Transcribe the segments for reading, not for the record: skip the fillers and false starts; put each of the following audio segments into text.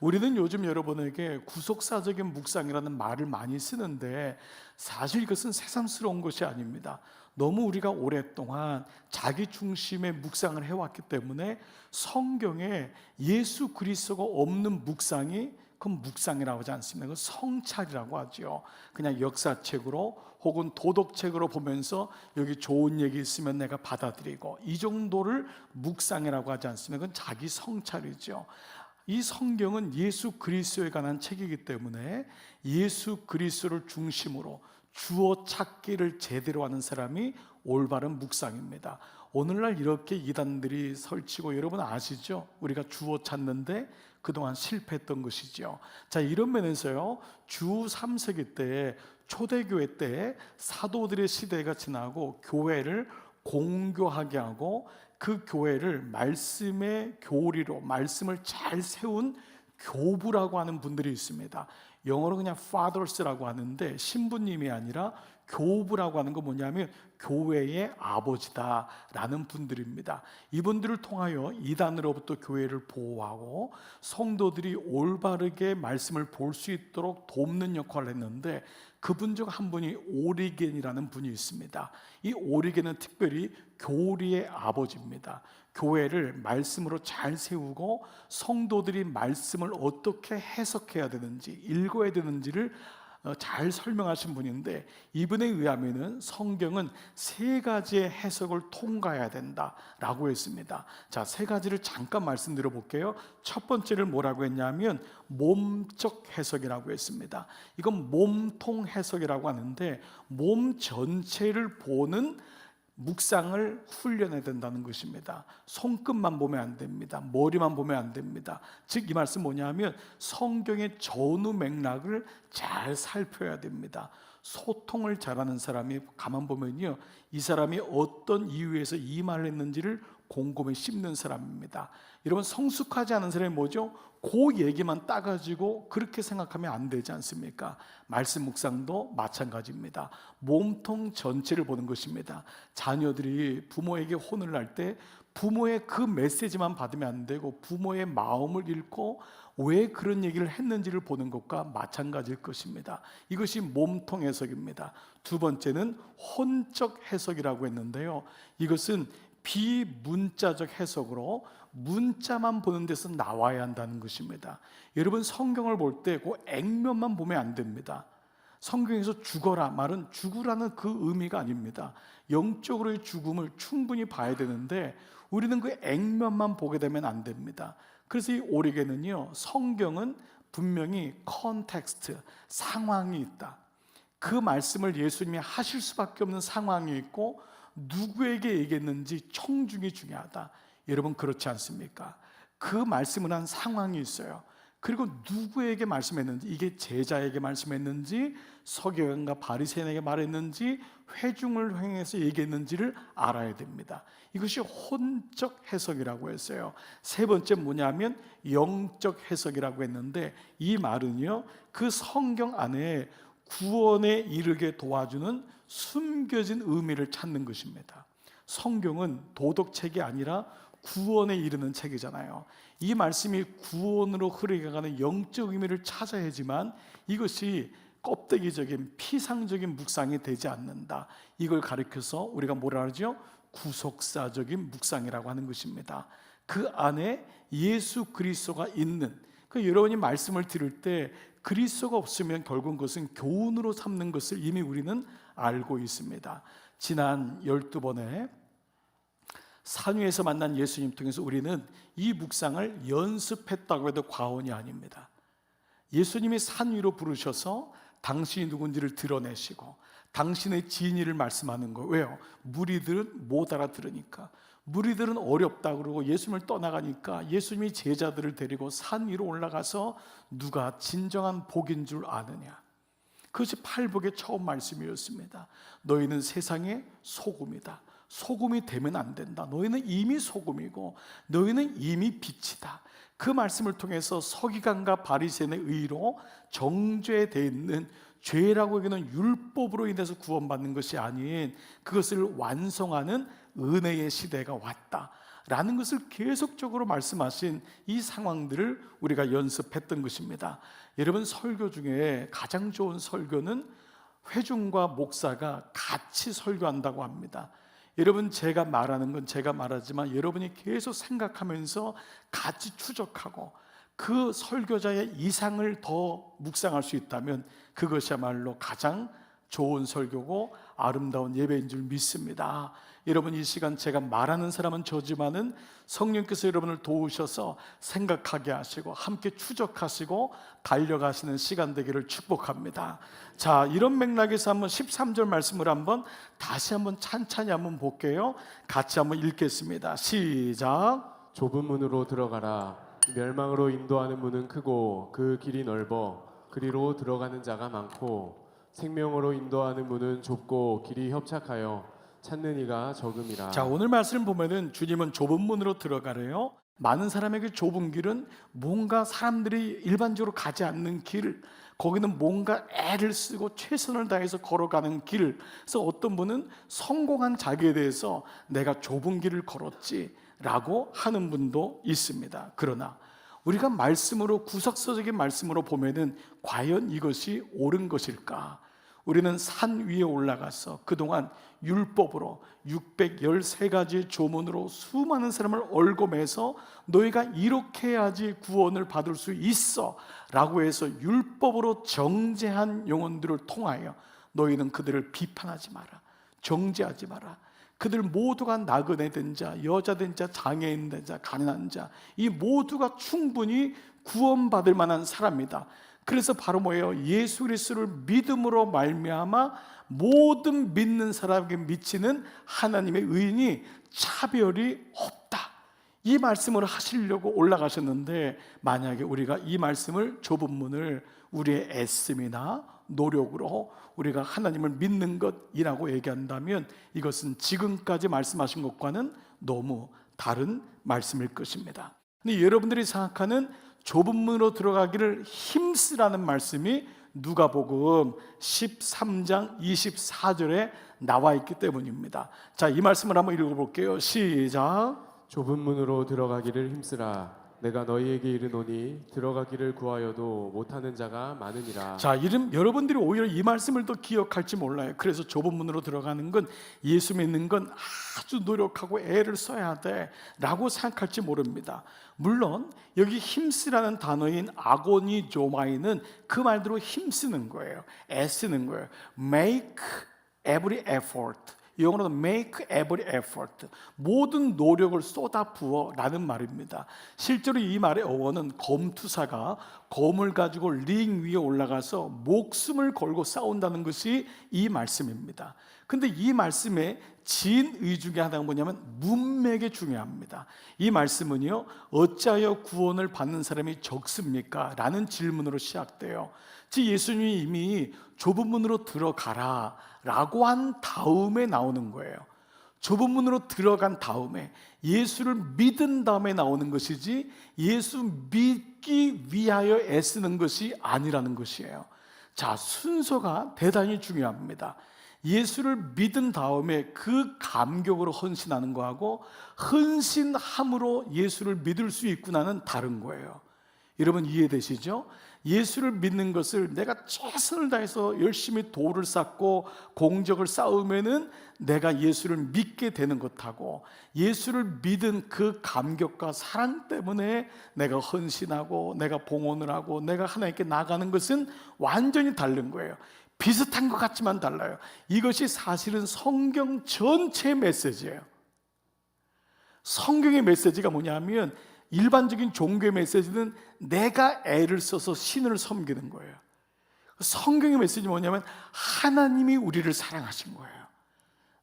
우리는 요즘 여러분에게 구속사적인 묵상이라는 말을 많이 쓰는데 사실 이것은 새삼스러운 것이 아닙니다. 너무 우리가 오랫동안 자기 중심의 묵상을 해왔기 때문에 성경에 예수 그리스도가 없는 묵상이 그건 묵상이라고 하지 않습니다. 그건 성찰이라고 하죠. 그냥 역사책으로 혹은 도덕책으로 보면서 여기 좋은 얘기 있으면 내가 받아들이고 이 정도를 묵상이라고 하지 않습니다. 그건 자기 성찰이죠. 이 성경은 예수 그리스도에 관한 책이기 때문에 예수 그리스도를 중심으로 주어 찾기를 제대로 하는 사람이 올바른 묵상입니다. 오늘날 이렇게 이단들이 설치고, 여러분 아시죠? 우리가 주어 찾는데 그동안 실패했던 것이죠. 자, 이런 면에서요, 주 3세기 때, 초대교회 때 사도들의 시대가 지나고 교회를 공교하게 하고 그 교회를 말씀의 교리로, 말씀을 잘 세운 교부라고 하는 분들이 있습니다. 영어로 그냥 fathers라고 하는데 신부님이 아니라 교부라고 하는 건 뭐냐면 교회의 아버지다라는 분들입니다. 이분들을 통하여 이단으로부터 교회를 보호하고 성도들이 올바르게 말씀을 볼 수 있도록 돕는 역할을 했는데, 그분 중 한 분이 오리겐이라는 분이 있습니다. 이 오리겐은 특별히 교리의 아버지입니다. 교회를 말씀으로 잘 세우고 성도들이 말씀을 어떻게 해석해야 되는지, 읽어야 되는지를 잘 설명하신 분인데, 이분에 의하면은 성경은 세 가지의 해석을 통과해야 된다라고 했습니다. 자, 세 가지를 잠깐 말씀드려 볼게요. 첫 번째를 뭐라고 했냐면 몸적 해석이라고 했습니다. 이건 몸통 해석이라고 하는데, 몸 전체를 보는 묵상을 훈련해야 된다는 것입니다. 손끝만 보면 안 됩니다. 머리만 보면 안 됩니다. 즉 이 말씀 뭐냐면 성경의 전후 맥락을 잘 살펴야 됩니다. 소통을 잘하는 사람이 가만 보면요, 이 사람이 어떤 이유에서 이 말을 했는지를 곰곰이 씹는 사람입니다. 여러분, 성숙하지 않은 사람이 뭐죠? 그 얘기만 따가지고 그렇게 생각하면 안 되지 않습니까? 말씀 묵상도 마찬가지입니다. 몸통 전체를 보는 것입니다. 자녀들이 부모에게 혼을 낼 때 부모의 그 메시지만 받으면 안 되고 부모의 마음을 읽고 왜 그런 얘기를 했는지를 보는 것과 마찬가지일 것입니다. 이것이 몸통 해석입니다. 두 번째는 혼적 해석이라고 했는데요, 이것은 비문자적 해석으로 문자만 보는 데서 나와야 한다는 것입니다. 여러분, 성경을 볼 때 그 액면만 보면 안 됩니다. 성경에서 죽어라 말은 죽으라는 그 의미가 아닙니다. 영적으로의 죽음을 충분히 봐야 되는데 우리는 그 액면만 보게 되면 안 됩니다. 그래서 이 오리겐은요, 성경은 분명히 컨텍스트, 상황이 있다. 그 말씀을 예수님이 하실 수밖에 없는 상황이 있고 누구에게 얘기했는지 청중이 중요하다. 여러분, 그렇지 않습니까? 그 말씀을 한 상황이 있어요. 그리고 누구에게 말씀했는지, 이게 제자에게 말씀했는지 서기관과 바리새인에게 말했는지 회중을 향해서 얘기했는지를 알아야 됩니다. 이것이 혼적 해석이라고 했어요. 세 번째 뭐냐면 영적 해석이라고 했는데, 이 말은요, 그 성경 안에 구원에 이르게 도와주는 숨겨진 의미를 찾는 것입니다. 성경은 도덕책이 아니라 구원에 이르는 책이잖아요. 이 말씀이 구원으로 흐르게가는 영적 의미를 찾아야지만 이것이 껍데기적인 피상적인 묵상이 되지 않는다. 이걸 가리켜서 우리가 뭐라 하죠? 구속사적인 묵상이라고 하는 것입니다. 그 안에 예수 그리스도가 있는, 여러분이 말씀을 들을 때 그리스도가 없으면 결국 그것은 교훈으로 삼는 것을 이미 우리는 알고 있습니다. 지난 12번에 산 위에서 만난 예수님 통해서 우리는 이 묵상을 연습했다고 해도 과언이 아닙니다. 예수님이 산 위로 부르셔서 당신이 누군지를 드러내시고 당신의 진리를 말씀하는 거예요. 왜요? 무리들은 못 알아들으니까. 무리들은 어렵다 그러고 예수님을 떠나가니까 예수님이 제자들을 데리고 산 위로 올라가서 누가 진정한 복인 줄 아느냐, 그것이 팔복의 처음 말씀이었습니다. 너희는 세상의 소금이다. 소금이 되면 안 된다. 너희는 이미 소금이고 너희는 이미 빛이다. 그 말씀을 통해서 서기관과 바리새인의 의로 정죄되어 있는, 죄라고 여기는 율법으로 인해서 구원받는 것이 아닌 그것을 완성하는 은혜의 시대가 왔다. 라는 것을 계속적으로 말씀하신 이 상황들을 우리가 연습했던 것입니다. 여러분, 설교 중에 가장 좋은 설교는 회중과 목사가 같이 설교한다고 합니다. 여러분, 제가 말하는 건 제가 말하지만 여러분이 계속 생각하면서 같이 추적하고 그 설교자의 이상을 더 묵상할 수 있다면 그것이야말로 가장 좋은 설교고 아름다운 예배인 줄 믿습니다. 여러분, 이 시간 제가 말하는 사람은 저지만은 성령께서 여러분을 도우셔서 생각하게 하시고 함께 추적하시고 달려가시는 시간 되기를 축복합니다. 자, 이런 맥락에서 한번 13절 말씀을 한번 다시 한번 찬찬히 한번 볼게요. 같이 한번 읽겠습니다. 시작. 좁은 문으로 들어가라. 멸망으로 인도하는 문은 크고 그 길이 넓어 그리로 들어가는 자가 많고 생명으로 인도하는 문은 좁고 길이 협착하여 찾는 이가 적음이라. 자, 오늘 말씀을 보면은 주님은 좁은 문으로 들어가래요. 많은 사람에게 좁은 길은 뭔가 사람들이 일반적으로 가지 않는 길, 거기는 뭔가 애를 쓰고 최선을 다해서 걸어가는 길. 그래서 어떤 분은 성공한 자기에 대해서 내가 좁은 길을 걸었지 라고 하는 분도 있습니다. 그러나 우리가 말씀으로, 구석서적인 말씀으로 보면은 과연 이것이 옳은 것일까? 우리는 산 위에 올라가서 그동안 율법으로 613가지의 조문으로 수많은 사람을 얽어매서 너희가 이렇게 해야지 구원을 받을 수 있어 라고 해서 율법으로 정죄한 영혼들을 통하여 너희는 그들을 비판하지 마라, 정죄하지 마라. 그들 모두가 나그네 된 자, 여자 된 자, 장애인 된 자, 가난한 자, 이 모두가 충분히 구원받을 만한 사람이다. 그래서 바로 뭐예요? 예수 그리스도를 믿음으로 말미암아 모든 믿는 사람에게 미치는 하나님의 의인이 차별이 없다. 이 말씀을 하시려고 올라가셨는데, 만약에 우리가 이 말씀을, 좁은 문을 우리의 애씀이나 노력으로 우리가 하나님을 믿는 것이라고 얘기한다면 이것은 지금까지 말씀하신 것과는 너무 다른 말씀일 것입니다. 근데 여러분들이 생각하는 좁은 문으로 들어가기를 힘쓰라는 말씀이 누가복음 13장 24절에 나와 있기 때문입니다. 자, 이 말씀을 한번 읽어볼게요. 시작. 좁은 문으로 들어가기를 힘쓰라. 내가 너희에게 이르노니 들어가기를 구하여도 못하는 자가 많으니라. 자, 여러분들이 오히려 이 말씀을 더 기억할지 몰라요. 그래서 좁은 문으로 들어가는 건, 예수 믿는 건 아주 노력하고 애를 써야 돼 라고 생각할지 모릅니다. 물론 여기 힘쓰라는 단어인 아고니조마이는 그 말대로 힘쓰는 거예요. 애쓰는 거예요. Make every effort. 영어로는 make every effort, 모든 노력을 쏟아부어 라는 말입니다. 실제로 이 말의 어원은 검투사가 검을 가지고 링 위에 올라가서 목숨을 걸고 싸운다는 것이 이 말씀입니다. 근데 이 말씀의 진의 중에 하나가 뭐냐면 문맥이 중요합니다. 이 말씀은요, 어찌하여 구원을 받는 사람이 적습니까? 라는 질문으로 시작돼요. 즉 예수님이 이미 좁은 문으로 들어가라 라고 한 다음에 나오는 거예요. 좁은 문으로 들어간 다음에 예수를 믿은 다음에 나오는 것이지 예수 믿기 위하여 애쓰는 것이 아니라는 것이에요. 자, 순서가 대단히 중요합니다. 예수를 믿은 다음에 그 감격으로 헌신하는 거하고 헌신함으로 예수를 믿을 수 있구나는 다른 거예요. 여러분 이해되시죠? 예수를 믿는 것을 내가 최선을 다해서 열심히 도를 쌓고 공적을 쌓으면은 내가 예수를 믿게 되는 것하고, 예수를 믿은 그 감격과 사랑 때문에 내가 헌신하고 내가 봉헌을 하고 내가 하나님께 나가는 것은 완전히 다른 거예요. 비슷한 것 같지만 달라요. 이것이 사실은 성경 전체의 메시지예요. 성경의 메시지가 뭐냐면, 일반적인 종교의 메시지는 내가 애를 써서 신을 섬기는 거예요. 성경의 메시지는 뭐냐면 하나님이 우리를 사랑하신 거예요.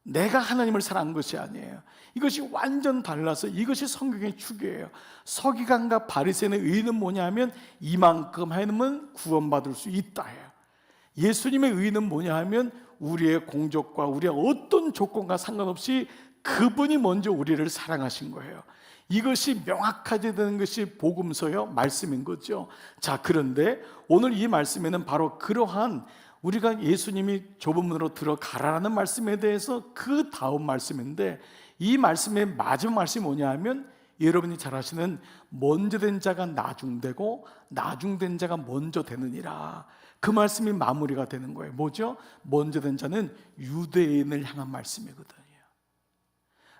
내가 하나님을 사랑한 것이 아니에요. 이것이 완전 달라서 이것이 성경의 축이에요. 서기관과 바리새인의 의는 뭐냐면 이만큼 하면 구원받을 수 있다 해요. 예수님의 의는 뭐냐 하면 우리의 공적과 우리의 어떤 조건과 상관없이 그분이 먼저 우리를 사랑하신 거예요. 이것이 명확하게 되는 것이 복음서요, 말씀인 거죠. 자, 그런데 오늘 이 말씀에는 바로 그러한 우리가 예수님이 좁은 문으로 들어가라는 말씀에 대해서 그 다음 말씀인데, 이 말씀의 마지막 말씀이 뭐냐 하면 여러분이 잘 아시는 먼저 된 자가 나중되고 나중된 자가 먼저 되느니라. 그 말씀이 마무리가 되는 거예요. 뭐죠? 먼저 된 자는 유대인을 향한 말씀이거든요.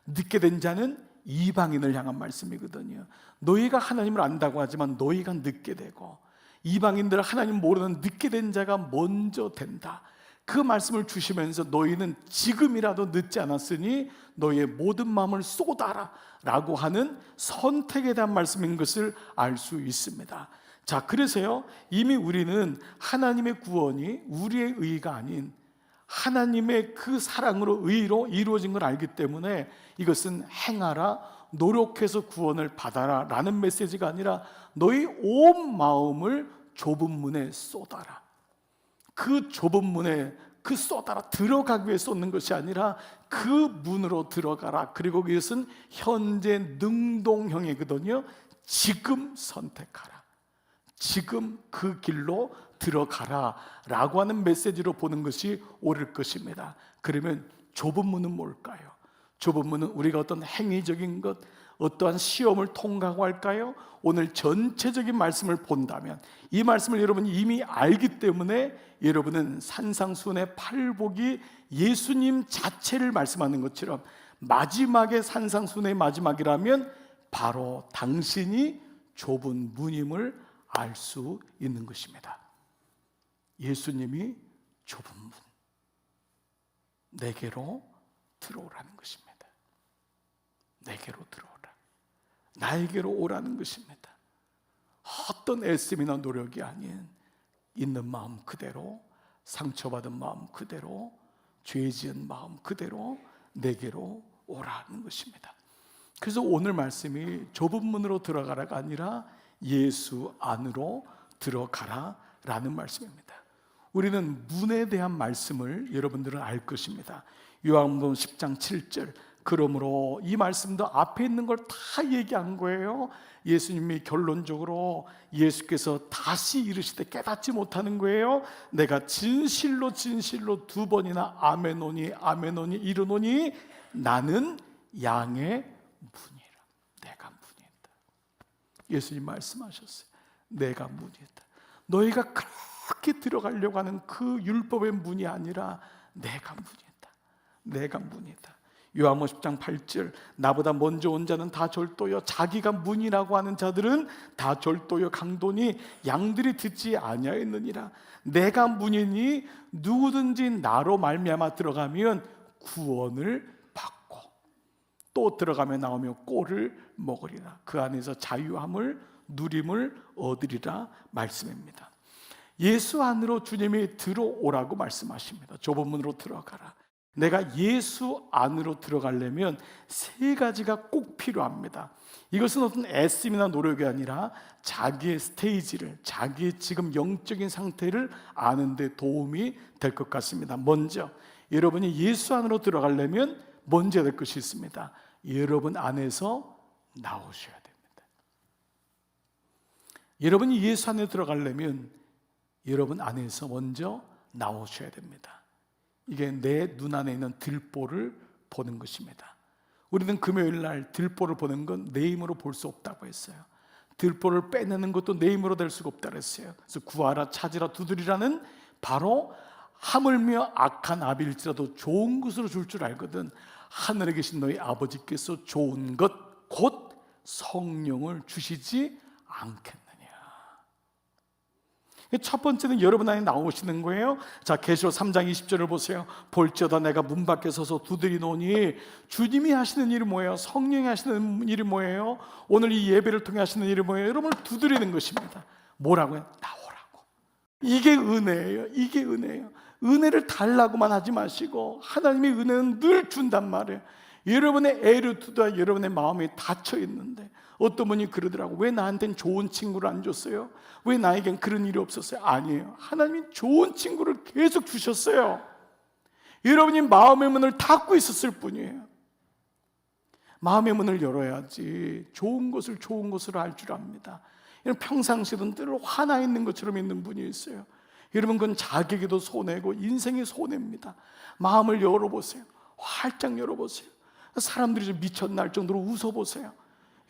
늦게 된 자는 이방인을 향한 말씀이거든요. 너희가 하나님을 안다고 하지만 너희가 늦게 되고 이방인들 하나님 모르는 늦게 된 자가 먼저 된다. 그 말씀을 주시면서 너희는 지금이라도 늦지 않았으니 너희의 모든 마음을 쏟아라 라고 하는 선택에 대한 말씀인 것을 알 수 있습니다. 자, 그래서요, 이미 우리는 하나님의 구원이 우리의 의가 아닌 하나님의 그 사랑으로 의로 이루어진 걸 알기 때문에 이것은 행하라, 노력해서 구원을 받아라 라는 메시지가 아니라 너희 온 마음을 좁은 문에 쏟아라. 그 좁은 문에 그 쏟아라, 들어가기 위해 쏟는 것이 아니라 그 문으로 들어가라. 그리고 이것은 현재 능동형이거든요. 지금 선택하라, 지금 그 길로 들어가라 라고 하는 메시지로 보는 것이 옳을 것입니다. 그러면 좁은 문은 뭘까요? 좁은 문은 우리가 어떤 행위적인 것, 어떠한 시험을 통과하고 할까요? 오늘 전체적인 말씀을 본다면 이 말씀을 여러분이 이미 알기 때문에 여러분은 산상수훈의 팔복이 예수님 자체를 말씀하는 것처럼 마지막에 산상수훈의 마지막이라면 바로 당신이 좁은 문임을 알 수 있는 것입니다. 예수님이 좁은 문, 내게로 들어오라는 것입니다. 내게로 들어오라, 나에게로 오라는 것입니다. 어떤 애씀이나 노력이 아닌 있는 마음 그대로, 상처받은 마음 그대로, 죄 지은 마음 그대로 내게로 오라는 것입니다. 그래서 오늘 말씀이 좁은 문으로 들어가라가 아니라 예수 안으로 들어가라 라는 말씀입니다. 우리는 문에 대한 말씀을 여러분들은 알 것입니다. 요한복음 10장 7절, 그러므로 이 말씀도 앞에 있는 걸 다 얘기한 거예요. 예수님이 결론적으로 예수께서 다시 이르시되 깨닫지 못하는 거예요. 내가 진실로 진실로 두 번이나 아멘오니 아멘오니 이르노니 나는 양의 문이라. 내가 문이다. 예수님 말씀하셨어요. 내가 문이다. 너희가 그렇게 들어가려고 하는 그 율법의 문이 아니라 내가 문이다. 내가 문이다. 요한복음 10장 8절, 나보다 먼저 온 자는 다 절도요, 자기가 문이라고 하는 자들은 다 절도요 강도니 양들이 듣지 아니하였느니라. 내가 문이니 누구든지 나로 말미암아 들어가면 구원을 받고 또 들어가며 나오며 꼴을 먹으리라. 그 안에서 자유함을 누림을 얻으리라 말씀입니다. 예수 안으로 주님이 들어오라고 말씀하십니다. 좁은 문으로 들어가라. 내가 예수 안으로 들어가려면 세 가지가 꼭 필요합니다. 이것은 어떤 애씀이나 노력이 아니라 자기의 스테이지를, 자기의 지금 영적인 상태를 아는 데 도움이 될 것 같습니다. 먼저 여러분이 예수 안으로 들어가려면 먼저 될 것이 있습니다. 여러분 안에서 나오셔야 됩니다. 여러분이 예수 안에 들어가려면 여러분 안에서 먼저 나오셔야 됩니다. 이게 내 눈 안에 있는 들보를 보는 것입니다. 우리는 금요일 날 들보를 보는 건 내 힘으로 볼 수 없다고 했어요. 들보를 빼내는 것도 내 힘으로 될 수가 없다고 했어요. 그래서 구하라, 찾으라, 두드리라는 바로 하물며 악한 아비일지라도 좋은 것으로 줄 줄 알거든 하늘에 계신 너희 아버지께서 좋은 것 곧 성령을 주시지 않겠느냐. 첫 번째는 여러분 안에 나오시는 거예요. 자, 계시록 3장 20절을 보세요. 볼지어다 내가 문 밖에 서서 두드리노니. 주님이 하시는 일이 뭐예요? 성령이 하시는 일이 뭐예요? 오늘 이 예배를 통해 하시는 일이 뭐예요? 여러분을 두드리는 것입니다. 뭐라고요? 나오라고. 이게 은혜예요. 이게 은혜예요. 은혜를 달라고만 하지 마시고 하나님의 은혜는 늘 준단 말이에요. 여러분의 에르투다, 여러분의 마음이 닫혀 있는데 어떤 분이 그러더라고. 왜 나한테는 좋은 친구를 안 줬어요? 왜 나에겐 그런 일이 없었어요? 아니에요. 하나님이 좋은 친구를 계속 주셨어요. 여러분이 마음의 문을 닫고 있었을 뿐이에요. 마음의 문을 열어야지 좋은 것을 알 줄 압니다. 평상시든 늘 화나 있는 것처럼 있는 분이 있어요. 여러분 그건 자기에게도 손해고 인생이 손해입니다. 마음을 열어보세요. 활짝 열어보세요. 사람들이 좀 미쳤날 정도로 웃어보세요.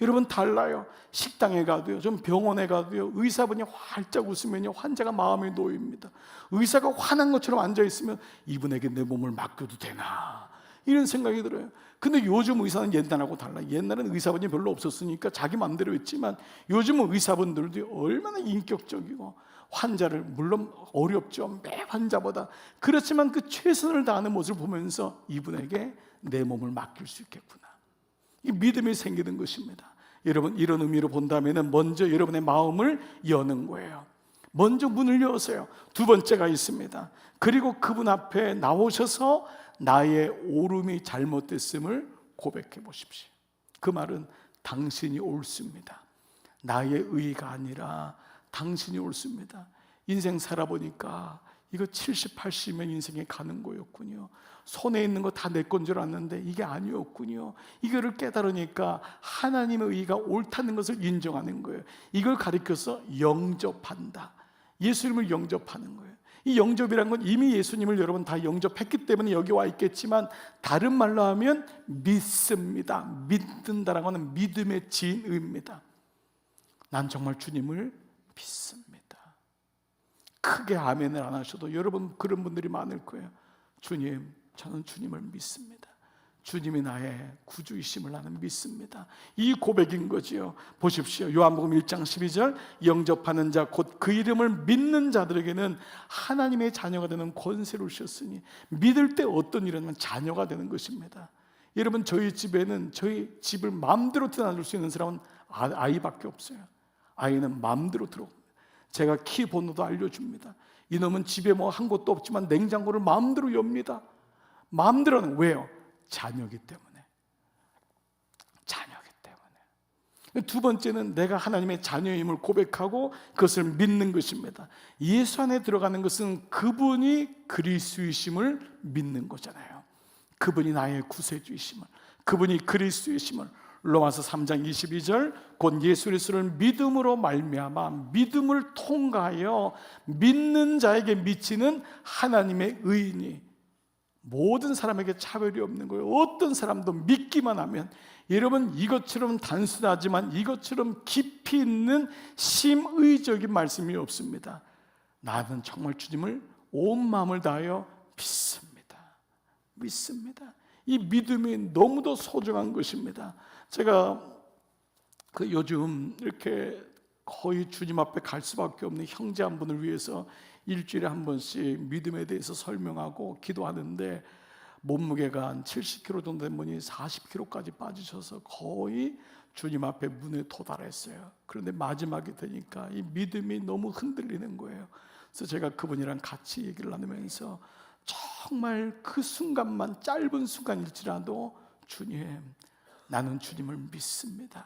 여러분 달라요. 식당에 가도요, 좀 병원에 가도요, 의사분이 활짝 웃으면요 환자가 마음이 놓입니다. 의사가 화난 것처럼 앉아있으면 이분에게 내 몸을 맡겨도 되나 이런 생각이 들어요. 근데 요즘 의사는 옛날하고 달라. 옛날에는 의사분이 별로 없었으니까 자기 마음대로 했지만 요즘은 의사분들도 얼마나 인격적이고 환자를, 물론 어렵죠, 매 환자보다. 그렇지만 그 최선을 다하는 모습을 보면서 이분에게 내 몸을 맡길 수 있겠구나, 이 믿음이 생기는 것입니다. 여러분, 이런 의미로 본다면 먼저 여러분의 마음을 여는 거예요. 먼저 문을 여세요. 두 번째가 있습니다. 그리고 그분 앞에 나오셔서 나의 옳음이 잘못됐음을 고백해 보십시오. 그 말은 당신이 옳습니다. 나의 의가 아니라 당신이 옳습니다. 인생 살아보니까 이거 70, 80년 인생에 가는 거였군요. 손에 있는 거 다 내 건 줄 알았는데 이게 아니었군요. 이거를 깨달으니까 하나님의 의가 옳다는 것을 인정하는 거예요. 이걸 가리켜서 영접한다. 예수님을 영접하는 거예요. 이 영접이란 건 이미 예수님을 여러분 다 영접했기 때문에 여기 와 있겠지만, 다른 말로 하면 믿습니다. 믿는다라고 하는 믿음의 진의입니다. 난 정말 주님을 믿습니다. 크게 아멘을 안 하셔도 여러분 그런 분들이 많을 거예요. 주님, 저는 주님을 믿습니다. 주님이 나의 구주이심을 나는 믿습니다. 이 고백인 거지요. 보십시오. 요한복음 1장 12절, 영접하는 자 곧 그 이름을 믿는 자들에게는 하나님의 자녀가 되는 권세를 주셨으니. 믿을 때 어떤 일은 자녀가 되는 것입니다. 여러분, 저희 집에는 저희 집을 마음대로 드나들 수 있는 사람은 아이밖에 없어요. 아이는 마음대로 들어옵니다. 제가 키 번호도 알려줍니다. 이놈은 집에 뭐 한 것도 없지만 냉장고를 마음대로 엽니다. 마음대로는. 왜요? 자녀기 때문에. 자녀기 때문에. 두 번째는 내가 하나님의 자녀임을 고백하고 그것을 믿는 것입니다. 예수 안에 들어가는 것은 그분이 그리스도이심을 믿는 거잖아요. 그분이 나의 구세주이심을, 그분이 그리스도이심을. 로마서 3장 22절, 곧 예수 그리스도를 믿음으로 말미암아 믿음을 통하여 믿는 자에게 미치는 하나님의 의인이. 모든 사람에게 차별이 없는 거예요. 어떤 사람도 믿기만 하면. 여러분, 이것처럼 단순하지만 이것처럼 깊이 있는 심의적인 말씀이 없습니다. 나는 정말 주님을 온 마음을 다하여 믿습니다. 이 믿음이 너무도 소중한 것입니다. 제가 요즘 이렇게 거의 주님 앞에 갈 수밖에 없는 형제 한 분을 위해서 일주일에 한 번씩 믿음에 대해서 설명하고 기도하는데, 몸무게가 한 70kg 정도 된 분이 40kg까지 빠지셔서 거의 주님 앞에 문에 도달했어요. 그런데 마지막이 되니까 이 믿음이 너무 흔들리는 거예요. 그래서 제가 그분이랑 같이 얘기를 나누면서 정말 그 순간만, 짧은 순간일지라도 주님, 나는 주님을 믿습니다.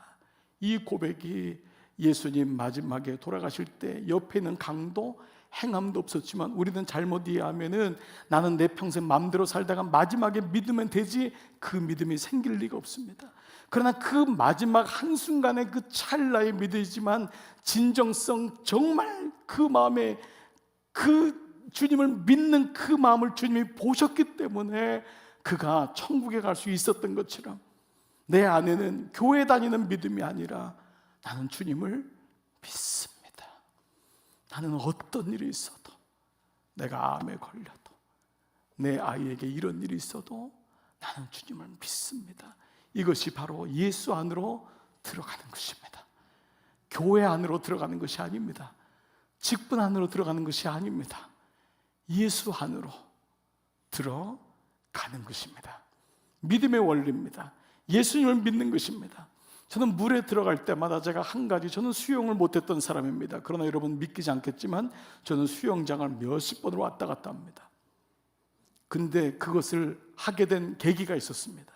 이 고백이 예수님 마지막에 돌아가실 때 옆에 있는 강도 행함도 없었지만 우리는 잘못 이해하면은 나는 내 평생 마음대로 살다가 마지막에 믿으면 되지, 그 믿음이 생길 리가 없습니다. 그러나 그 마지막 한순간의 그 찰나의 믿음이지만 진정성, 정말 그 마음에 그 주님을 믿는 그 마음을 주님이 보셨기 때문에 그가 천국에 갈 수 있었던 것처럼, 내 안에는 교회 다니는 믿음이 아니라 나는 주님을 믿습니다. 나는 어떤 일이 있어도, 내가 암에 걸려도, 내 아이에게 이런 일이 있어도 나는 주님을 믿습니다. 이것이 바로 예수 안으로 들어가는 것입니다. 교회 안으로 들어가는 것이 아닙니다. 직분 안으로 들어가는 것이 아닙니다. 예수 안으로 들어가는 것입니다. 믿음의 원리입니다. 예수님을 믿는 것입니다. 저는 물에 들어갈 때마다 제가 한 가지, 저는 수영을 못했던 사람입니다. 그러나 여러분 믿기지 않겠지만 저는 수영장을 몇십 번을 왔다 갔다 합니다. 근데 그것을 하게 된 계기가 있었습니다.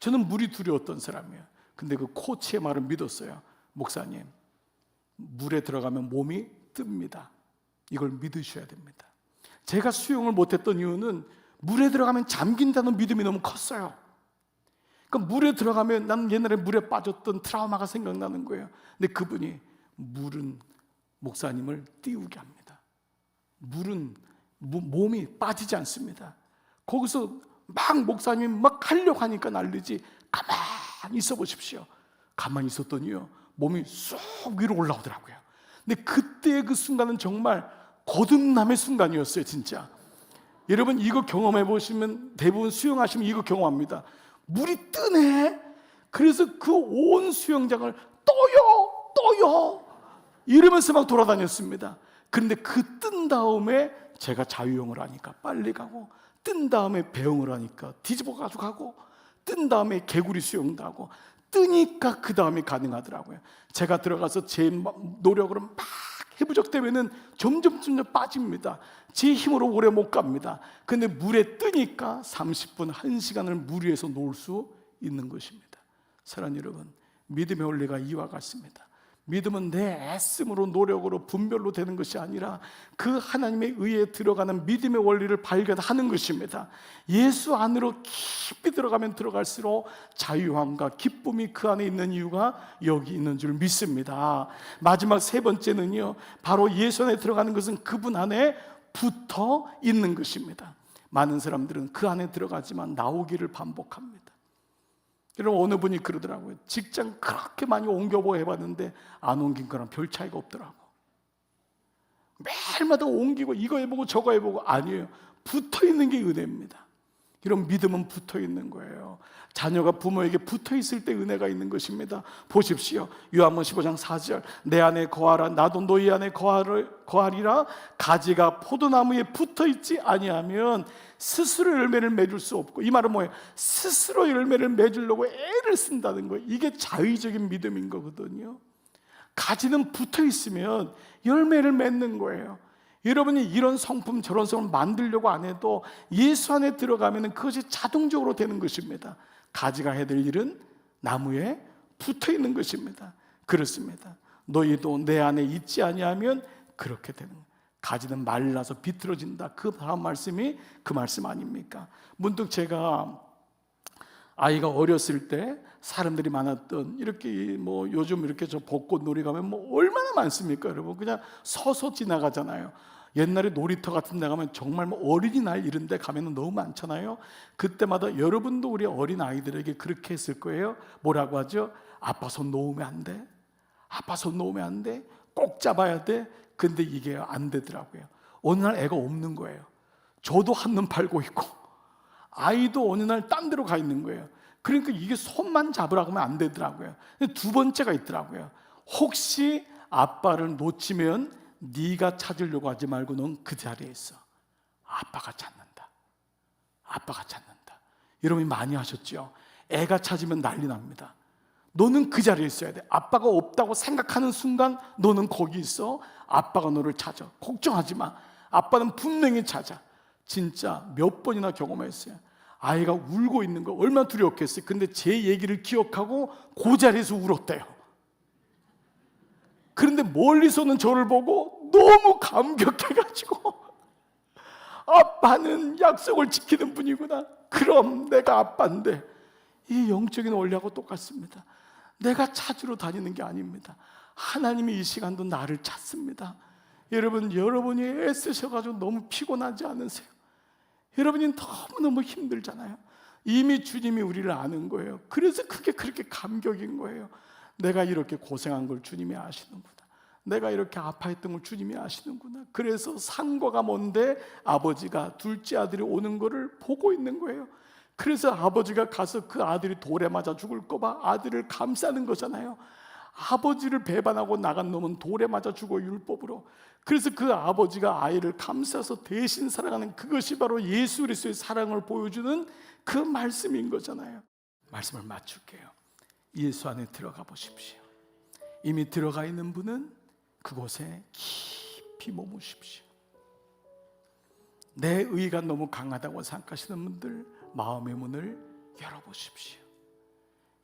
저는 물이 두려웠던 사람이에요. 근데 그 코치의 말을 믿었어요. 목사님, 물에 들어가면 몸이 뜹니다. 이걸 믿으셔야 됩니다. 제가 수영을 못했던 이유는 물에 들어가면 잠긴다는 믿음이 너무 컸어요. 그러니까 물에 들어가면, 나는 옛날에 물에 빠졌던 트라우마가 생각나는 거예요. 근데 그분이 물은 목사님을 띄우게 합니다. 물은 몸이 빠지지 않습니다. 거기서 막 목사님이 막 하려고 하니까 난리지, 가만히 있어 보십시오. 가만히 있었더니요, 몸이 쑥 위로 올라오더라고요. 근데 그때의 그 순간은 정말 거듭남의 순간이었어요, 진짜. 여러분 이거 경험해 보시면, 대부분 수영하시면 이거 경험합니다. 물이 뜨네. 그래서 그 온 수영장을 떠요 이러면서 막 돌아다녔습니다. 그런데 그 뜬 다음에 제가 자유형을 하니까 빨리 가고, 뜬 다음에 배영을 하니까 뒤집어 가지고 가고, 뜬 다음에 개구리 수영도 하고, 뜨니까 그 다음에 가능하더라고요. 제가 들어가서 제 노력으로 막 해부적되면은 점점 빠집니다. 제 힘으로 오래 못 갑니다. 근데 물에 뜨니까 30분, 1시간을 물 위에서 놓을 수 있는 것입니다. 사랑하는 여러분, 믿음의 원리가 이와 같습니다. 믿음은 내 애씀으로, 노력으로, 분별로 되는 것이 아니라 그 하나님의 의에 들어가는 믿음의 원리를 발견하는 것입니다. 예수 안으로 깊이 들어가면 들어갈수록 자유함과 기쁨이 그 안에 있는 이유가 여기 있는 줄 믿습니다. 마지막 세 번째는요, 바로 예수 안에 들어가는 것은 그분 안에 붙어 있는 것입니다. 많은 사람들은 그 안에 들어가지만 나오기를 반복합니다. 여러분, 어느 분이 그러더라고요. 직장 그렇게 많이 옮겨보고 해봤는데 안 옮긴 거랑 별 차이가 없더라고. 매일마다 옮기고 이거 해보고 저거 해보고. 아니에요. 붙어있는 게 은혜입니다. 이런 믿음은 붙어있는 거예요. 자녀가 부모에게 붙어있을 때 은혜가 있는 것입니다. 보십시오. 요한복음 15장 4절, 내 안에 거하라, 나도 너희 안에 거하리라. 가지가 포도나무에 붙어있지 아니하면 스스로 열매를 맺을 수 없고. 이 말은 뭐예요? 스스로 열매를 맺으려고 애를 쓴다는 거예요. 이게 자의적인 믿음인 거거든요. 가지는 붙어있으면 열매를 맺는 거예요. 여러분이 이런 성품 저런 성품을 만들려고 안 해도 예수 안에 들어가면 그것이 자동적으로 되는 것입니다. 가지가 해야 될 일은 나무에 붙어있는 것입니다. 그렇습니다. 너희도 내 안에 있지 아니하면 그렇게 되는 거예요. 가지는 말라서 비틀어진다. 그 다음 말씀이 그 말씀 아닙니까? 문득 제가 아이가 어렸을 때 사람들이 많았던, 이렇게 뭐 요즘 이렇게 저 벚꽃 놀이 가면 뭐 얼마나 많습니까, 여러분? 그냥 서서 지나가잖아요. 옛날에 놀이터 같은 데 가면 정말 뭐 어린이날 이런 데 가면 너무 많잖아요. 그때마다 여러분도 우리 어린 아이들에게 그렇게 했을 거예요. 뭐라고 하죠? 아빠 손 놓으면 안 돼. 아빠 손 놓으면 안 돼. 꼭 잡아야 돼. 근데 이게 안 되더라고요. 어느 날 애가 없는 거예요. 저도 한눈 팔고 있고 아이도 어느 날 딴 데로 가 있는 거예요. 그러니까 이게 손만 잡으라고 하면 안 되더라고요. 두 번째가 있더라고요. 혹시 아빠를 놓치면 네가 찾으려고 하지 말고 넌 그 자리에 있어. 아빠가 찾는다. 아빠가 찾는다. 여러분이 많이 하셨죠? 애가 찾으면 난리 납니다. 너는 그 자리에 있어야 돼. 아빠가 없다고 생각하는 순간 너는 거기 있어. 아빠가 너를 찾아. 걱정하지 마. 아빠는 분명히 찾아. 진짜 몇 번이나 경험했어요. 아이가 울고 있는 거 얼마나 두려웠겠어요. 근데 제 얘기를 기억하고 그 자리에서 울었대요. 그런데 멀리서는 저를 보고 너무 감격해가지고 아빠는 약속을 지키는 분이구나. 그럼 내가 아빠인데. 이 영적인 원리하고 똑같습니다. 내가 찾으러 다니는 게 아닙니다. 하나님이 이 시간도 나를 찾습니다. 여러분이 애쓰셔가지고 너무 피곤하지 않으세요? 여러분이 너무너무 힘들잖아요. 이미 주님이 우리를 아는 거예요. 그래서 그게 그렇게 감격인 거예요. 내가 이렇게 고생한 걸 주님이 아시는구나. 내가 이렇게 아파했던 걸 주님이 아시는구나. 그래서 상과가 뭔데 아버지가 둘째 아들이 오는 거를 보고 있는 거예요. 그래서 아버지가 가서 그 아들이 돌에 맞아 죽을 거 봐 아들을 감싸는 거잖아요. 아버지를 배반하고 나간 놈은 돌에 맞아 죽어, 율법으로. 그래서 그 아버지가 아이를 감싸서 대신 사랑하는 그것이 바로 예수 그리스도의 사랑을 보여주는 그 말씀인 거잖아요. 말씀을 맞출게요. 예수 안에 들어가 보십시오. 이미 들어가 있는 분은 그곳에 깊이 머무십시오. 내 의가 너무 강하다고 생각하시는 분들, 마음의 문을 열어보십시오.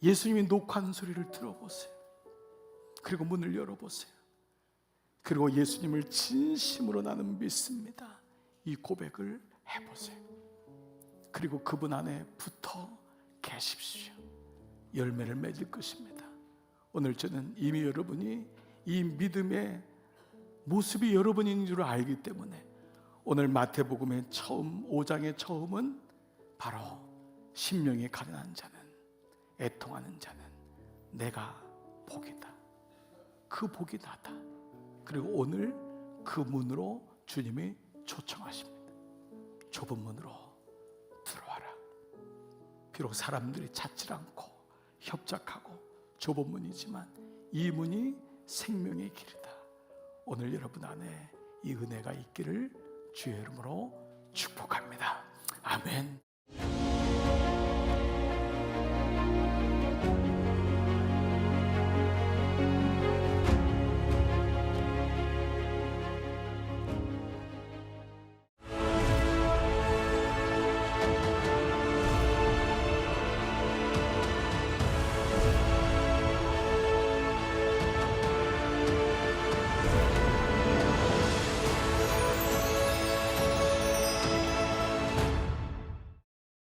예수님이 녹화하는 소리를 들어보세요. 그리고 문을 열어보세요. 그리고 예수님을 진심으로 나는 믿습니다, 이 고백을 해보세요. 그리고 그분 안에 붙어 계십시오. 열매를 맺을 것입니다. 오늘 저는 이미 여러분이 이 믿음의 모습이 여러분인 줄 알기 때문에 오늘 마태복음의 처음 5장의 처음은 바로 심령이 가련한 자는 애통하는 자는 내가 복이다. 그 복이 나다. 그리고 오늘 그 문으로 주님이 초청하십니다. 좁은 문으로 들어와라. 비록 사람들이 찾지 않고 협작하고 좁은 문이지만 이 문이 생명의 길이다. 오늘 여러분 안에 이 은혜가 있기를 주의 이름으로 축복합니다. 아멘.